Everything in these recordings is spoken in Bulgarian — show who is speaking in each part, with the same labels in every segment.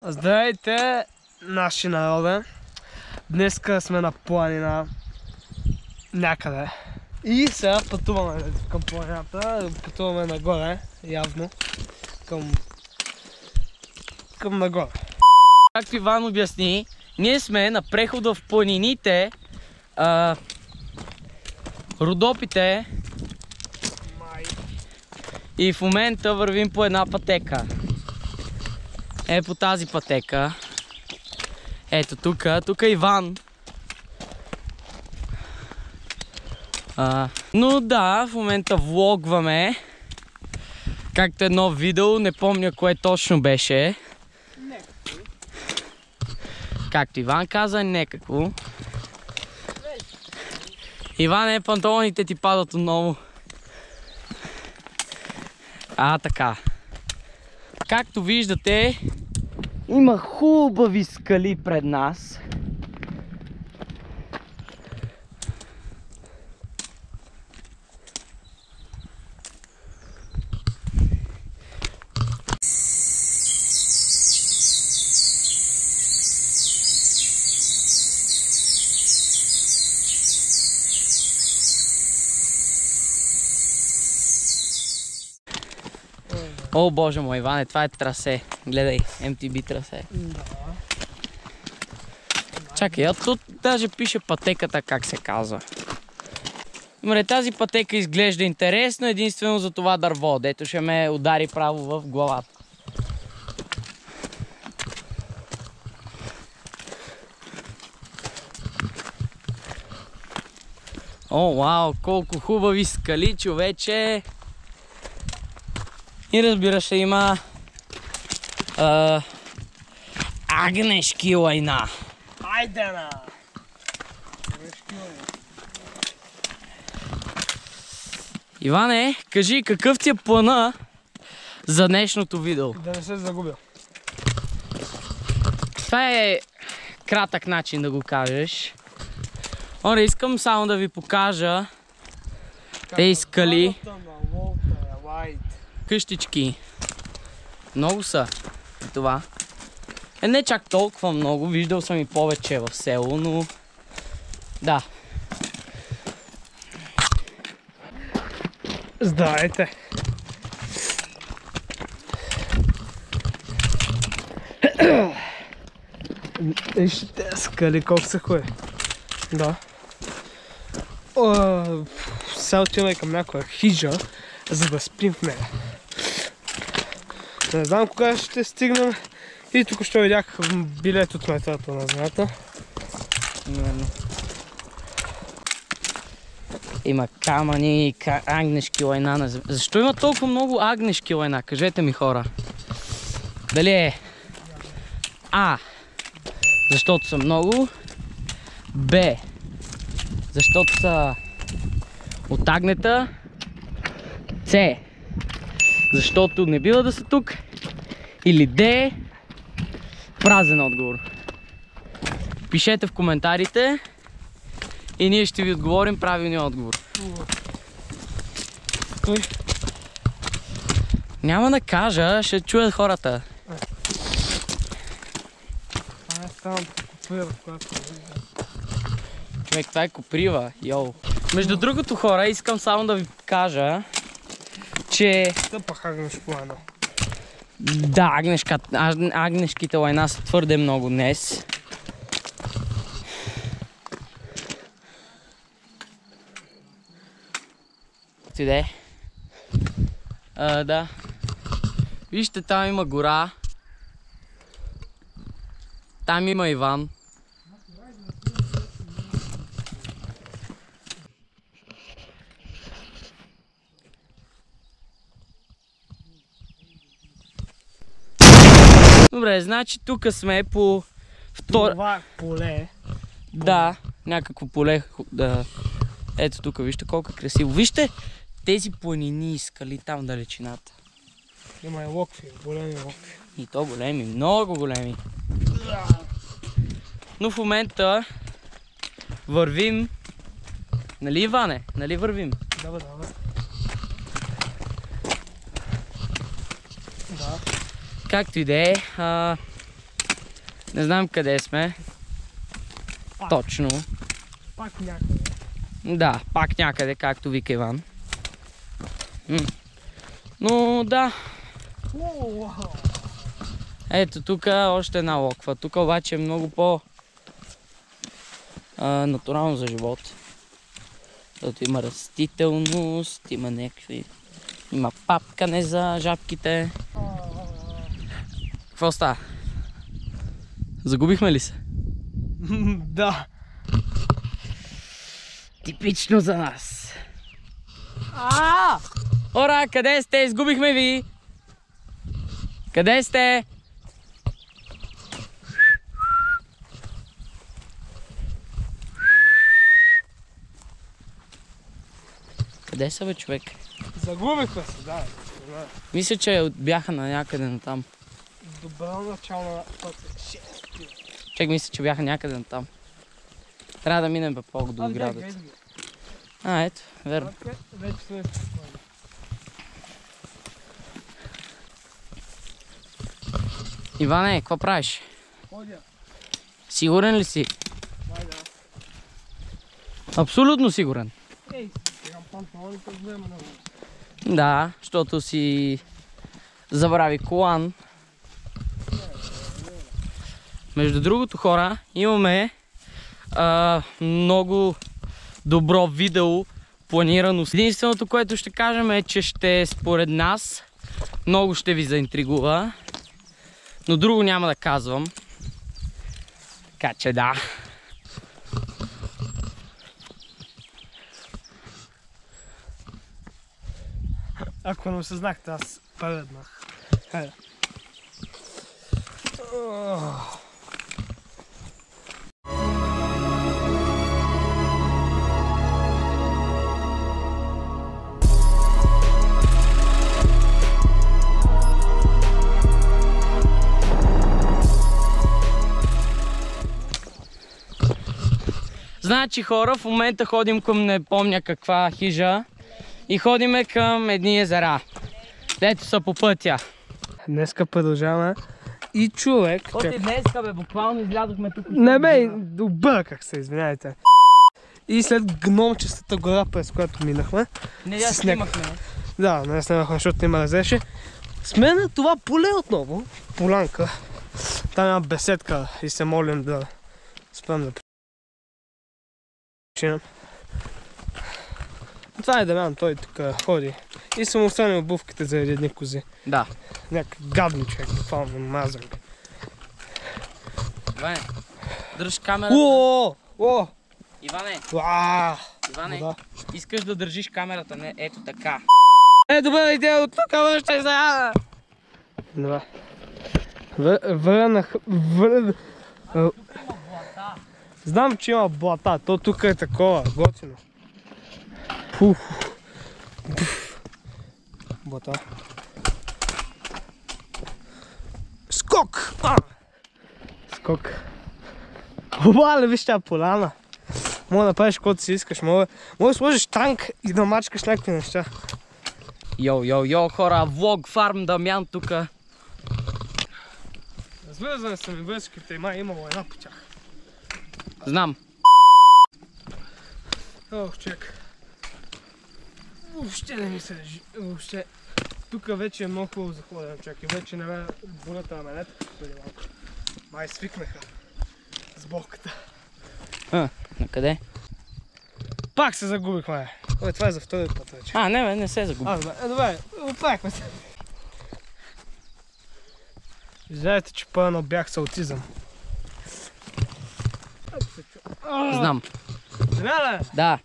Speaker 1: Здравейте, наши народе! Днеска сме на планина някъде. И сега пътуваме към планината, пътуваме нагоре, явно, към нагоре.
Speaker 2: Както Иван обясни, ние сме на прехода в планините, Родопите и в момента вървим по една пътека. Е, по тази пътека. Ето тук е Иван. Но да, в момента влогваме. Както едно видео, не помня кое точно беше. Както Иван каза, некакво. Иване, панталоните ти падат отново. Така. Както виждате, има хубави скали пред нас. О, боже мой, Иване, това е трасе. Гледай, MTB трасе.
Speaker 1: Да.
Speaker 2: Чакай, тут даже пише пътеката, как се казва. Добре, тази пътека изглежда интересно, единствено за това дърво, дето ще ме удари право в главата. О, вау, колко хубави скали, човече! И разбира се, има агнешки лайна.
Speaker 1: Айдена!
Speaker 2: Иване, кажи какъв ти е плана за днешното видео?
Speaker 1: Да не се загубя.
Speaker 2: Това е кратък начин да го кажеш. Оре, искам само да ви покажа тези скали. Къщички. Много са. И това. Не чак толкова много. Виждал съм и повече в село, но... Да.
Speaker 1: Здравейте! Вижте тези скали, колко са хубави. Да. Сега отиваме към някоя хижа, за да спим в нея. Не знам кога ще стигнем. И тук ще видях билет от метрото на земята.
Speaker 2: Има камъни, агнешки лайна. Защо има толкова много агнешки лайна? Кажете ми, хора. Дали е А, защото са много, Б, защото са от агнета, С, защото не бива да са тук, или Д, празен отговор. Пишете в коментарите и ние ще ви отговорим правилния отговор.
Speaker 1: Кой?
Speaker 2: Няма да кажа, ще чуят хората.
Speaker 1: Ставам по коприва, която
Speaker 2: Човек, това е коприва, йоу. Между другото, хора, искам само да ви кажа, че...
Speaker 1: Тъпах агнешко лайна.
Speaker 2: Да, агнешките лайна са твърде много днес. Иде. Да. Вижте, там има гора. Там има Иван. Добре, значи тук сме по втора...
Speaker 1: Това поле.
Speaker 2: Да, някакво поле. Да. Ето тук, вижте колко е красиво. Вижте тези планини и скали там в далечината.
Speaker 1: Има и локви, големи локви.
Speaker 2: И то големи, много големи. Но в момента вървим. Нали, Иване? Нали вървим?
Speaker 1: Да, бе.
Speaker 2: Както и да е. Не знам къде сме. Точно.
Speaker 1: Пак някъде.
Speaker 2: Да, пак някъде, както вика Иван. Но да. Ето тук още една локва. Тук обаче е много по натурално за живот. Защото има растителност, има някакви... Има папкане за жабките. Какво става? Загубихме ли се?
Speaker 1: Да.
Speaker 2: Типично за нас. Ора, къде сте? Изгубихме ви! Къде сте? Къде са, бе, човек?
Speaker 1: Загубихме се, да.
Speaker 2: Мисля, че бяха на някъде натам.
Speaker 1: Добра начална пътя.
Speaker 2: Чек, мисля, че бяха някъде натам. Трябва да минем по до оградата. Ето, верно.
Speaker 1: Вече сме спокойни.
Speaker 2: Иване, какво правиш?
Speaker 1: Ходя.
Speaker 2: Сигурен ли си?
Speaker 1: Да.
Speaker 2: Абсолютно сигурен.
Speaker 1: Ей, сега панталоните взема на вас.
Speaker 2: Да, защото си забрави колан. Между другото, хора, имаме много добро видео планирано. Единственото, което ще кажем е, че ще според нас много ще ви заинтригува, но друго няма да казвам. Така че да.
Speaker 1: Ако не осъзнахте, аз преднах. Хайде.
Speaker 2: Значи, хора, в момента ходим към не помня каква хижа и ходиме към едни езера, дето са по пътя.
Speaker 1: Днеска продължаваме и човек...
Speaker 2: Оти днеска, бе, буквално излязохме тук.
Speaker 1: Не бе, обърках се, извиняйте. И след гномчестата гора, през която минахме...
Speaker 2: Не, я снимахме.
Speaker 1: Да, не снимахме, защото не ме разреше. Сме на това поле отново, полянка. Там има беседка и се молим да спрем да починем. Това е Дамян, той тук ходи. И съм останал обувките заради едни кози.
Speaker 2: Да.
Speaker 1: Някакъв гадни човек, буквално мазък.
Speaker 2: Иване, дръж камерата.
Speaker 1: О!
Speaker 2: Иване, Иване,
Speaker 1: Да.
Speaker 2: искаш да държиш камерата, не, ето така.
Speaker 1: Добра идея, от тук връщай се! Добре. Върнах... Знам, че има блата, то тук е такова, готино. Блата. Скок! Скок. Оле, виж тя поляна. Мога да правиш каквото си искаш, мога да сложиш танк и да мачкаш някакви неща.
Speaker 2: Йо, хора, влог фарм Дамян тука.
Speaker 1: Свързани са ми връзките, имало една по тях.
Speaker 2: Знам.
Speaker 1: Ох, чек. Въобще не ми се лежи. Въобще. Тук вече е много хубаво за ходене, човек. И вече не ме болята на менете. Май свикнаха с болката.
Speaker 2: На къде?
Speaker 1: Пак се загубихме. Ой, това е за втори път вече.
Speaker 2: Не се загуби.
Speaker 1: Добре, оправихме се. Знаете, че пълно бях с аутизъм.
Speaker 2: Знам.
Speaker 1: Знае ли?
Speaker 2: Да.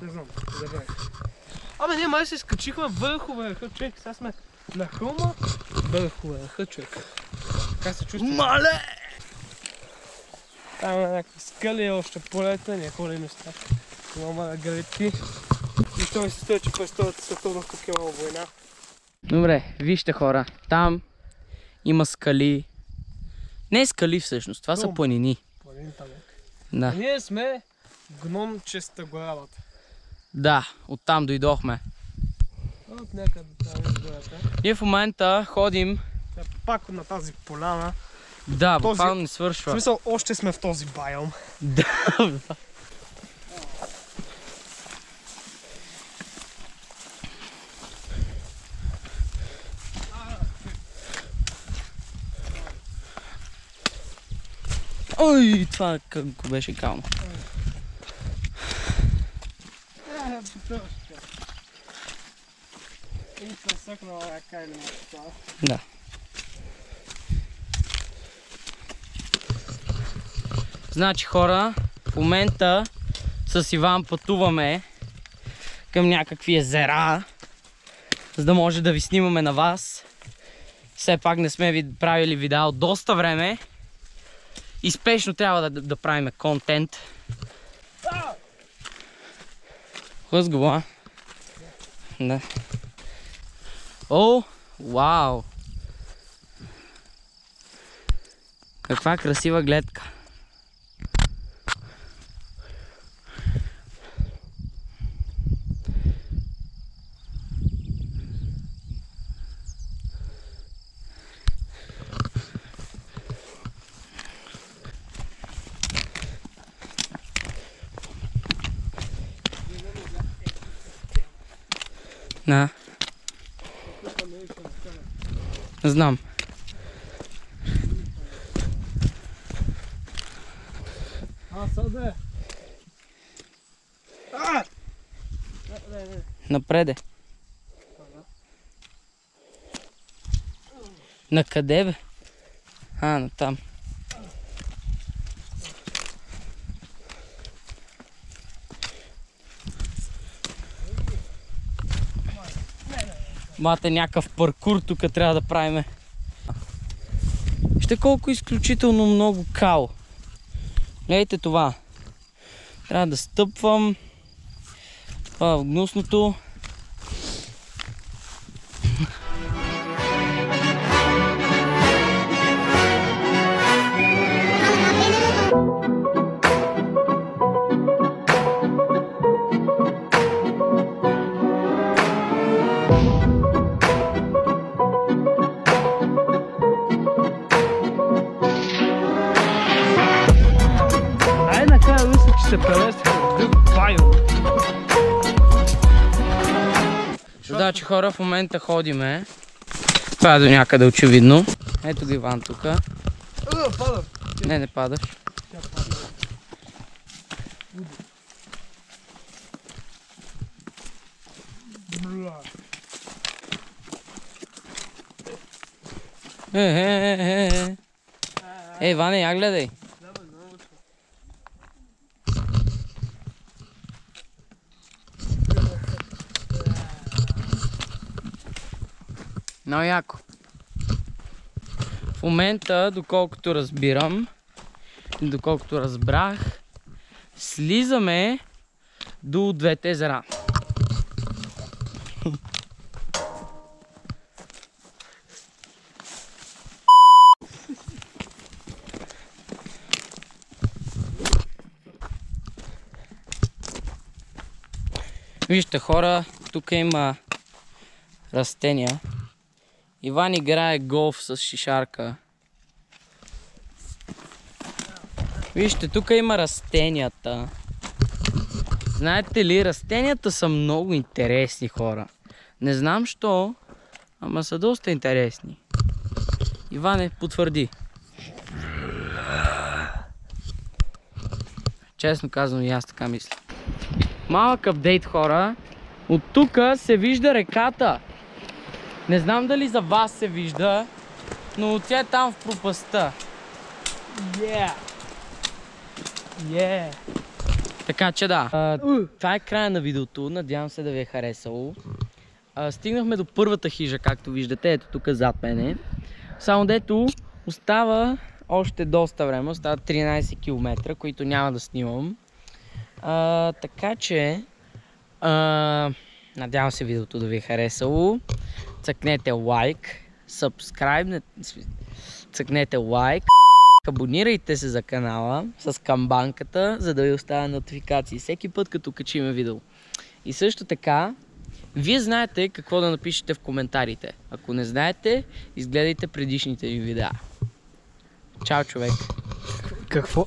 Speaker 1: Не знам, забравих. Абе, ние май се изкачихме върху върха, човек. Сега сме на хълма върху върха, човек. Как се чувстваш?
Speaker 2: Мале!
Speaker 1: Там има някакви скали, още полета, няколи места. Има на галетки. И що ми се стои, че през Втората световна имало война.
Speaker 2: Добре, вижте, хора, там има скали. Не скали всъщност, това са планини.
Speaker 1: Планините, бе.
Speaker 2: Да.
Speaker 1: Ние сме гномчеста горалата.
Speaker 2: Да, оттам дойдохме.
Speaker 1: От някъде там изгледате.
Speaker 2: Ние в момента ходим.
Speaker 1: Пак на тази поляна
Speaker 2: Да,
Speaker 1: Този-
Speaker 2: буквално не
Speaker 1: В
Speaker 2: свършва.
Speaker 1: смисъл, още сме в този байом.
Speaker 2: Да. Ой, това как беше кално. Да. Значи хора, в момента с Иван пътуваме към някакви езера, за да може да ви снимаме на вас. Все пак не сме ви правили видео от доста време и спешно трябва да правим контент. Хлъзгаво, да. О, вау! Каква красива гледка! На. Знам.
Speaker 1: Съде!
Speaker 2: Напреде. На къде бе? На там. Мате, някакъв паркур тук трябва да правиме. Вижте колко изключително много кал. Гледайте това. Трябва да стъпвам. Това в гнусното.
Speaker 1: Накрая мисля, че се преместиха в друг байом.
Speaker 2: Значи хора, в момента ходиме. Това е до някъде очевидно. Ето го Иван тука.
Speaker 1: Падам.
Speaker 2: Не падаш. Ей, Иване, я гледай. Много яко. В момента, доколкото разбирам, доколкото разбрах, слизаме до двете езера. Вижте хора, тук има растения. Иван играе голф с шишарка. Вижте, тук има растенията. Знаете ли, растенията са много интересни, хора. Не знам що, ама са доста интересни. Иване, потвърди. Честно казвам, и аз така мисля. Малък апдейт, хора. От тук се вижда реката. Не знам дали за вас се вижда, но тя е там в пропастта. Така че да. Това е края на видеото. Надявам се да ви е харесало. Стигнахме до първата хижа, както виждате. Ето тук зад мене. Само дето остава още доста време. Остават 13 км, които няма да снимам. Така че надявам се видеото да ви е харесало. Цъкнете лайк, цъкнете лайк, абонирайте се за канала с камбанката, за да ви оставя нотификации всеки път, като качиме видео. И също така, вие знаете какво да напишете в коментарите. Ако не знаете, изгледайте предишните ви видеа. Чао, човек.
Speaker 1: Какво?